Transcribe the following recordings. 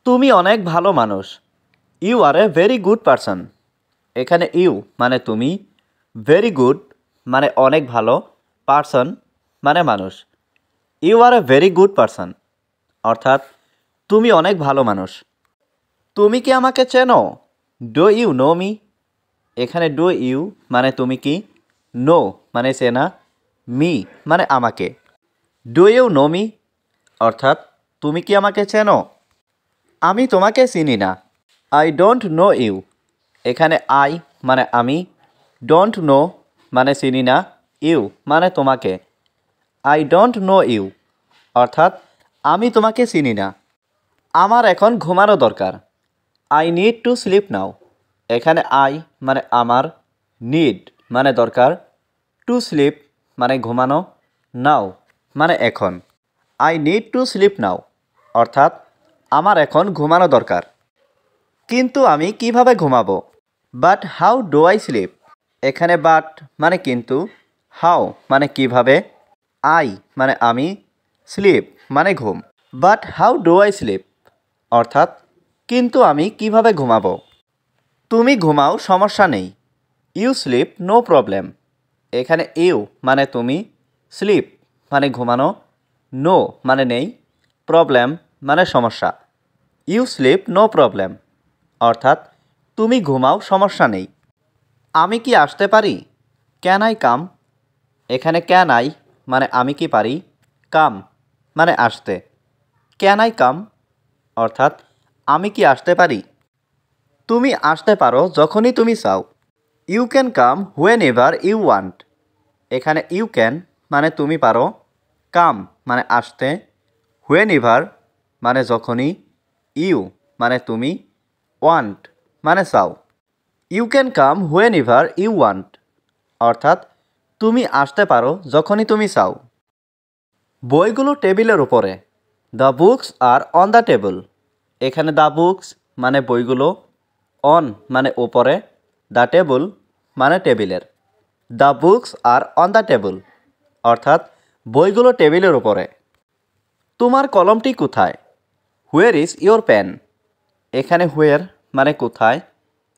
তুমি অনেক ভালো মানুষ। You are a very good person. এখানে ইউ মানে তুমি, ভেরি গুড মানে অনেক ভালো, পারসন মানে মানুষ। You are a very good person অর্থাৎ তুমি অনেক ভালো মানুষ। তুমি কি আমাকে চেনো? Do you know me? এখানে ডু ইউ মানে তুমি কি, নো মানে চেনা, মি মানে আমাকে। ডু ইউ নো মি অর্থাৎ তুমি কি আমাকে চেনো? আমি তোমাকে চিনি না। I don't know you. এখানে আই মানে আমি, ডোন্ট নো মানে চিনি না, ইউ মানে তোমাকে। আই ডোন্ট নো ইউ অর্থাৎ আমি তোমাকে চিনি না। আমার এখন ঘুমানো দরকার। I need to sleep now. এখানে আই মানে আমার, নিড মানে দরকার, টু স্লিপ মানে ঘুমানো, নাও মানে এখন। I need to sleep now অর্থাৎ আমার এখন ঘুমানো দরকার। কিন্তু আমি কিভাবে ঘুমাবো? But how do I slip? এখানে বাট মানে কিন্তু, হাউ মানে কিভাবে, আই মানে আমি, স্লিপ মানে ঘুম। But how do I sleep অর্থাৎ কিন্তু আমি কিভাবে ঘুমাবো? তুমি ঘুমাও সমস্যা নেই। You sleep no problem. এখানে ইউ মানে তুমি, স্লিপ মানে ঘুমানো, নো মানে নেই, প্রবলেম মানে সমস্যা। ইউ স্লিপ নো প্রবলেম অর্থাৎ তুমি ঘুমাও সমস্যা নেই। আমি কি আসতে পারি? Can I come? এখানে ক্যান আই মানে আমি কি পারি, কাম মানে আসতে। ক্যান আই কাম অর্থাৎ আমি কি আসতে পারি? তুমি আসতে পারো যখনই তুমি চাও। You can come whenever you want. এখানে ইউ ক্যান মানে তুমি পারো, কাম মানে আসতে, হোয়েন এভার মানে যখনই, ইউ মানে তুমি, ওয়ান্ট মানে চাও। You can come whenever you want অর্থাৎ তুমি আসতে পারো যখনই তুমি চাও। বইগুলো টেবিলের উপরে। The books are on the table. এখানে দ্য বুকস মানে বইগুলো, অন মানে উপরে, দ্য টেবিল মানে টেবিলের। The books are on the table অর্থাৎ বইগুলো টেবিলের উপরে। তোমার কলমটি কোথায়? হুয়ের ইজ ইয়োর পেন? এখানে হুয়ের মানে কোথায়,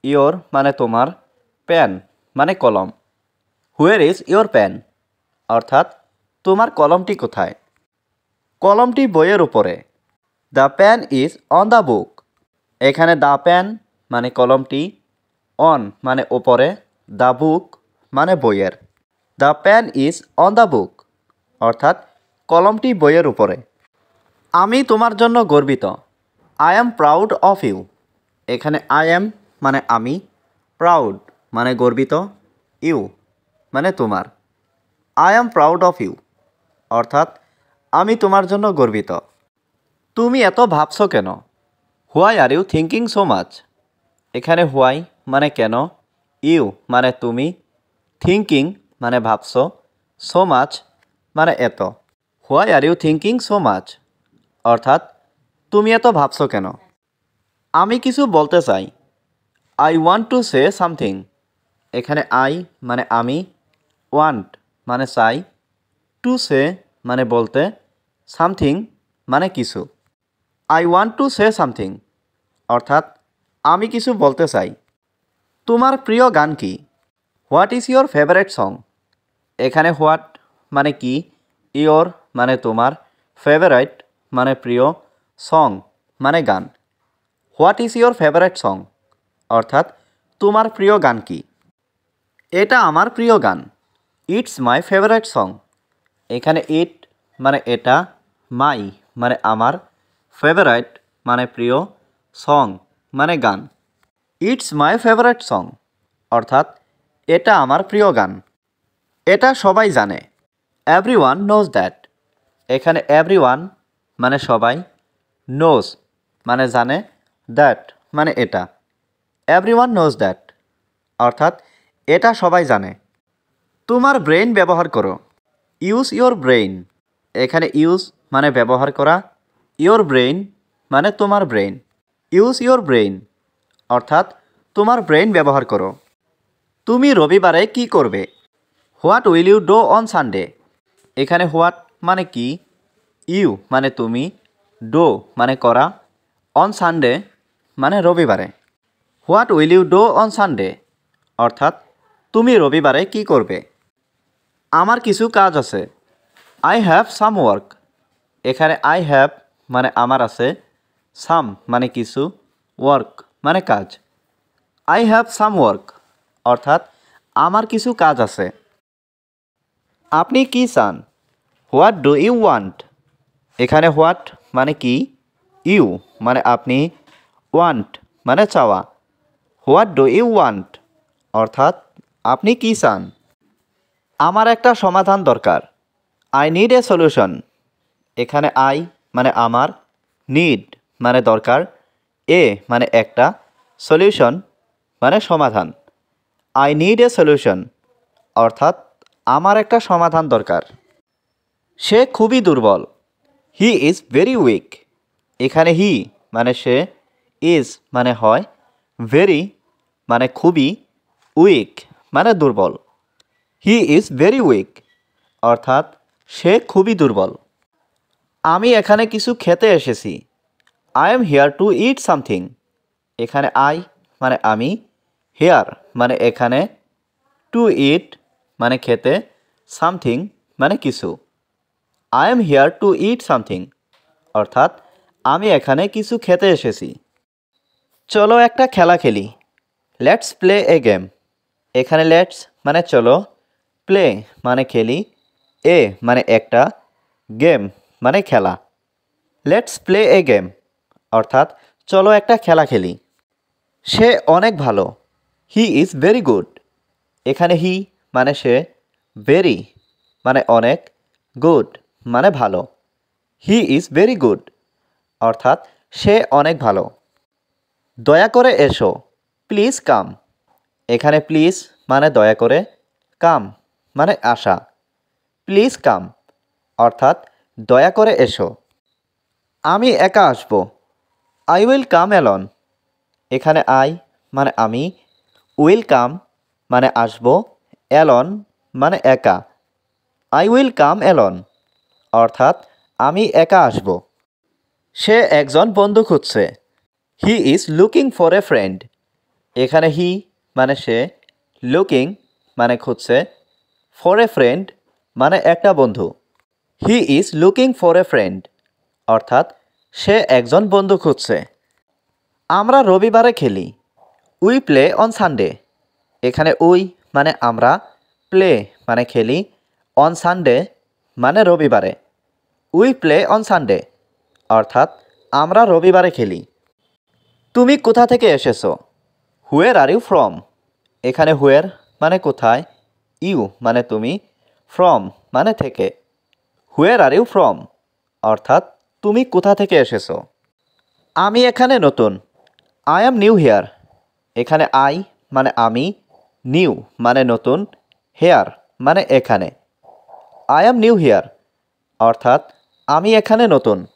ইয়োর মানে তোমার, পেন মানে কলম। হুয়ের ইজ ইয়োর পেন অর্থাৎ তোমার কলমটি কোথায়? কলমটি বইয়ের উপরে। The pen is on the book. এখানে দ্য পেন মানে কলমটি, অন মানে ওপরে, দ্য বুক মানে বইয়ের। The pen is on the book অর্থাৎ কলমটি বইয়ের উপরে। আমি তোমার জন্য গর্বিত। I am proud of you. এখানে আই অ্যাম মানে আমি, প্রাউড মানে গর্বিত, ইউ মানে তোমার। I am proud of you অর্থাৎ আমি তোমার জন্য গর্বিত। তুমি এত ভাবছো কেন? Why are you thinking so much? এখানে হোয়াই মানে কেন, ইউ মানে তুমি, থিঙ্কিং মানে ভাবছো, সো মাচ মানে এত। Why are you thinking so much অর্থাৎ তুমি এত ভাবছো কেন? আমি কিছু বলতে চাই। I want to say something. এখানে আই মানে আমি, ওয়ান্ট মানে চাই, টু সে মানে বলতে, সামথিং মানে কিছু। I want to say something অর্থাৎ আমি কিছু বলতে চাই। তোমার প্রিয় গান কি? What is your favourite song? এখানে হোয়াট মানে কি, ইয়োর মানে তোমার, ফেভারাইট মানে প্রিয়, সং মানে গান। What is your favourite song অর্থাৎ তোমার প্রিয় গান কি? এটা আমার প্রিয় গান। It's my favourite song. এখানে ইট মানে এটা, মাই মানে আমার, ফেভারাইট মানে প্রিয়, সং মানে গান। ইটস মাই ফেভারেট সং অর্থাৎ এটা আমার প্রিয় গান। এটা সবাই জানে। Everyone knows that. এখানে এভরিওয়ান মানে সবাই, নোজ মানে জানে, দ্যাট মানে এটা। এভরিওয়ান নোজ দ্যাট অর্থাৎ এটা সবাই জানে। তোমার ব্রেইন ব্যবহার করো। Use your brain. এখানে ইউজ মানে ব্যবহার করা, ইয়োর ব্রেইন মানে তোমার ব্রেইন। ইউজ ইয়োর ব্রেইন অর্থাৎ তোমার ব্রেইন ব্যবহার করো। তুমি রবিবারে কি করবে? What will you do on Sunday? এখানে হোয়াট মানে কি, ইউ মানে তুমি, ডো মানে করা, অন সানডে মানে রবিবারে। What will you do on Sunday অর্থাৎ তুমি রবিবারে কি করবে। আমার কিছু কাজ আছে। I have some work. এখানে আই হ্যাভ মানে আমার আছে, সাম মানে কিছু, ওয়ার্ক মানে কাজ। আই হ্যাভ সাম ওয়ার্ক অর্থাৎ আমার কিছু কাজ আছে। আপনি কি চান? What do you want. এখানে হোয়াট মানে কি, ইউ মানে আপনি, ওয়ান্ট মানে চাওয়া। হোয়াট ডু ইউ ওয়ান্ট অর্থাৎ আপনি কি চান। আমার একটা সমাধান দরকার। I need a solution. এখানে আই মানে আমার, নিড মানে দরকার, এ মানে একটা, সলিউশন মানে সমাধান। আই নিড এ সলিউশন অর্থাৎ আমার একটা সমাধান দরকার। সে খুবই দুর্বল। He is very weak. এখানে হি মানে সে, ইজ মানে হয়, ভেরি মানে খুবই, উইক মানে দুর্বল। হি ইজ ভেরি উইক অর্থাৎ সে খুবই দুর্বল। আমি এখানে কিছু খেতে এসেছি। I am here two it something. এখানে আই মানে আমি, হিয়ার মানে এখানে, টু ইট মানে খেতে, সামথিং মানে কিছু। I am here two it something অর্থাৎ আমি এখানে কিছু খেতে এসেছি। চলো একটা খেলা খেলি। Let's play a game. এখানে লেটস মানে চলো, প্লে মানে খেলি, এ মানে একটা, গেম মানে খেলা। লেটস প্লে এ গেম অর্থাৎ চলো একটা খেলা খেলি। সে অনেক ভালো। He is very good. এখানে হি মানে সে, ভেরি মানে অনেক, গুড মানে ভালো। হি ইজ ভেরি গুড অর্থাৎ সে অনেক ভালো। দয়া করে এসো। Please come. এখানে প্লিজ মানে দয়া করে, কাম মানে আসা। প্লিজ কাম অর্থাৎ দয়া করে এসো। আমি একা আসব। I will come alone. এখানে আই মানে আমি, উইল কাম মানে আসব, অ্যালন মানে একা। আই উইল কাম অ্যালন অর্থাৎ আমি একা আসব। সে একজন বন্ধু খুঁজছে। He is looking for a friend. এখানে হি মানে সে, লুকিং মানে খুঁজছে, ফর এ ফ্রেন্ড মানে একটা বন্ধু। He is looking for a friend অর্থাৎ সে একজন বন্ধু খুঁজছে। আমরা রবিবারে খেলি। We play on Sunday. এখানে উই মানে আমরা, প্লে মানে খেলি, অন সানডে মানে রবিবারে। উই প্লে অন সানডে অর্থাৎ আমরা রবিবারে খেলি। তুমি কোথা থেকে এসেছো? হুয়ের আর ইউ ফ্রম। এখানে হুয়ের মানে কোথায়, ইউ মানে তুমি, ফ্রম মানে থেকে। হুয়ের আর ইউ ফ্রম অর্থাৎ তুমি কোথা থেকে এসেছো। আমি এখানে নতুন। I am new here. এখানে আই মানে আমি, নিউ মানে নতুন, হেয়ার মানে এখানে। আই অ্যাম নিউ হিয়ার অর্থাৎ আমি এখানে নতুন।